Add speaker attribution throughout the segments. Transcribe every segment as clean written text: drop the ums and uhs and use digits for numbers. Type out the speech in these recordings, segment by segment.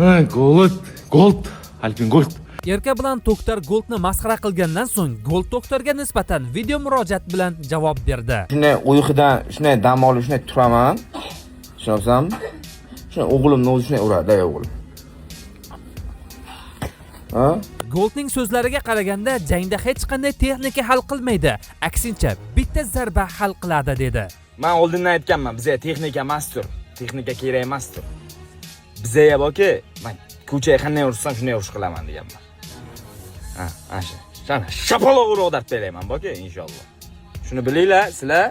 Speaker 1: Gold. Alpin Gold.
Speaker 2: Erka bilan doktor Goldni masxara qilgandan so'ng Gold doktorga nisbatan video murojaat bilan javob berdi.
Speaker 3: Shunday uyqudan, shunday dam olib, shunday turaman. Tushunyapsizmi? Shunday o'g'limni o'zi shunday uradi, o'g'lim. Ha?
Speaker 2: Goldning so'zlariga qaraganda, jangda hech qanday texnika hal qilmaydi. Aksincha, bitta zarba hal qiladi dedi.
Speaker 4: Men oldindan aytganman, bizga texnika emasdir. Texnika kerak emasdir. Bizga borki, men ko'chaga qanday ursam shunday urish qilaman deganman. Ha, ana sana shapaloq urib deb berayman borki, inshaalloh. Shuni bilinglar, sizlar.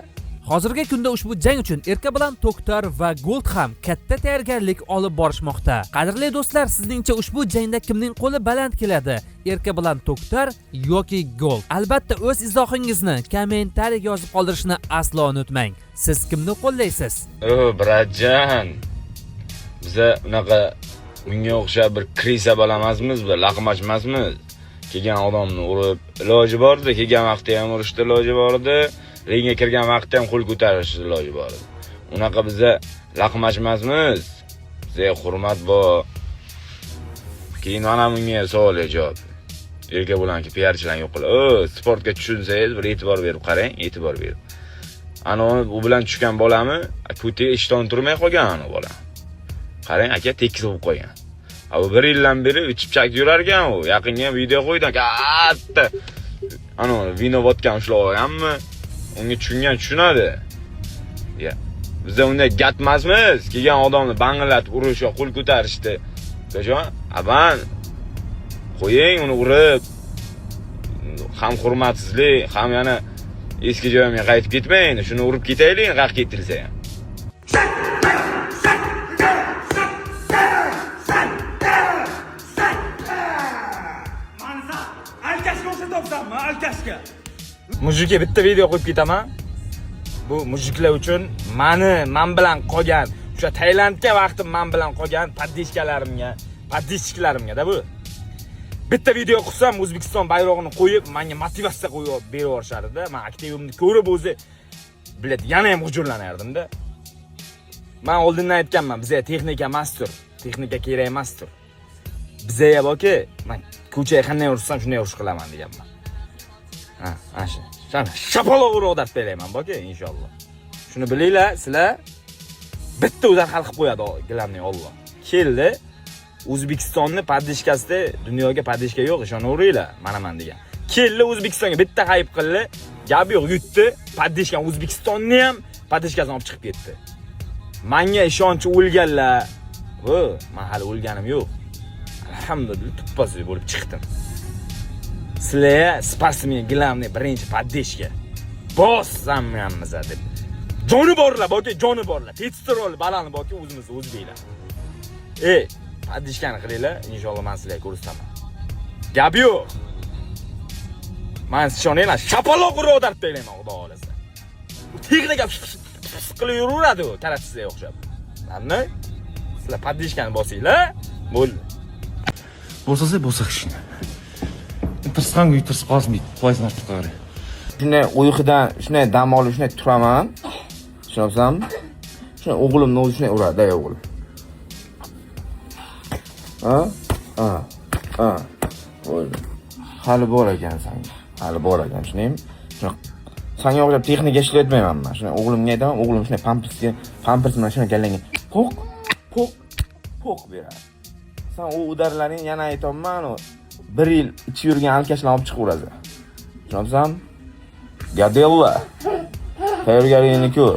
Speaker 2: Hozirgi kunda ushbu jang uchun Erka bilan doktor va Gold ham katta tayyorgarlik olib borishmoqda. Qadrli do'stlar, sizningcha ushbu jangda kimning qo'li baland keladi? Erka bilan doktor yoki Gold? Albatta o'z izohingizni kommentariyaga yozib qoldirishni aslo unutmang. Siz kimni qo'llaysiz?
Speaker 4: Bratjon. Biza unaqa bunga o'xshab bir krisa bolamasmiz, bir laqmash emasmiz. Kelgan odamni urib, iloji bordi, kelgan vaqtda ham urishdi, iloji bordi. Ringga kirgan vaqtda ham qo'l ko'tarish iloji bor edi. Unaqa biza laqmash emasmiz. Bizga hurmat bor. Keyin mana bunga savol javob. Erka bilanki piarchilar yo'q qilib, sportga tushunsangiz bir e'tibor berib qarang, e'tibor berib. Ana u bilan tushgan bolami, ko'tiga ishton turmay qolgan ana bola. Qarang, aka tekis bo'lib qolgan. Bu 1 yildan beri ichib-chak yurar ekan u. Yaqinga video qo'ydim, katta. Ana vino vodka ushlab olganmi? Unga tushunadi. Ya, bizda unday gatmasmiz. Kelgan odamni banglatib urish yoki qo'l ko'tarishdi. Gajon, aban qo'ying uni urib. Ham hurmatsizlik, ham yana eski joyimga qaytib ketmang. Shuni urib ketaylik, qaq ketilsa ham. Mujikga bitta video qo'yib ketaman. Bu mujiklar uchun men bilan qolgan, o'sha Tailandga vaqtim men bilan qolgan podishchiklarimga da bu. Bitta video qilsam O'zbekiston bayrog'ini qo'yib, menga motivatsiya qo'yib berib yurishardi. Men aktivimni ko'rib o'zi biladi, yana ham hujurlanardim-da. Men oldindan aytganman, bizga texnika emasdir. Texnika kerak emasdir. Bizga borki, men ko'chaga qanday ursam shunday urish qilaman deganman. Ha, ana sana shapaloq urib deb berayman borki, inshaalloh. Shuni bilinglar, sizlar bitta o'zar hal qilib qo'yadi gilamning Alloh. Keldi, O'zbekistonni podishkasida dunyoga podishka yo'q, ishonaveringlar, men degan. Keldi O'zbekistonga bitta hayb qildi, gap yo'q, yutdi, podishkan O'zbekistonni ham podishkasini olib chiqib ketdi. Menga ishonchi o'lganlar. Men hali o'lganim yo'q. Alhamdulillah, tuppasiz bo'lib chiqdim. Sizlar sportsmen gilamni birinchi podishka. Bossammiz deb. Joni borlar, borki joni borlar. Testosterol balani borki o'zimiz o'zbeklar. Podishkani qilinglar, inshaalloh men sizlarga ko'rsataman. Gap yo'q. Men ishoninglar, shapaloq urib deb berayman, xudo xolasa. U texnika qilib yuraveradi u, karatsiga o'xshab. Mana sizlar podishkani bosinglar, bo'ldi.
Speaker 1: Bo'lsa kichkina. Tirsqan uy tirs qozmaydi. Qo'ysin ortiq qari.
Speaker 3: Shunday uyqudan, shunday dam olib, shunday turaman. Tushunyapsizmi? Shunday o'g'limni o'zi shunday uradi, o'g'lim. Ha. Bo'ldi. Hali bor ekansan. Hali bor ekan, shunday. Sanga o'xshab texnika ishlatmayman men. Shunday o'g'limga aytaman, o'g'lim shunday pampers bilan shunday gallangan. Poq beradi. Sen u udarlaring yana aytaman, 1 yil ichib yurgan alkashlarni olib chiqib uradi. Tushunyapsizmi? Gadella. Tayyorgarligini ko'r.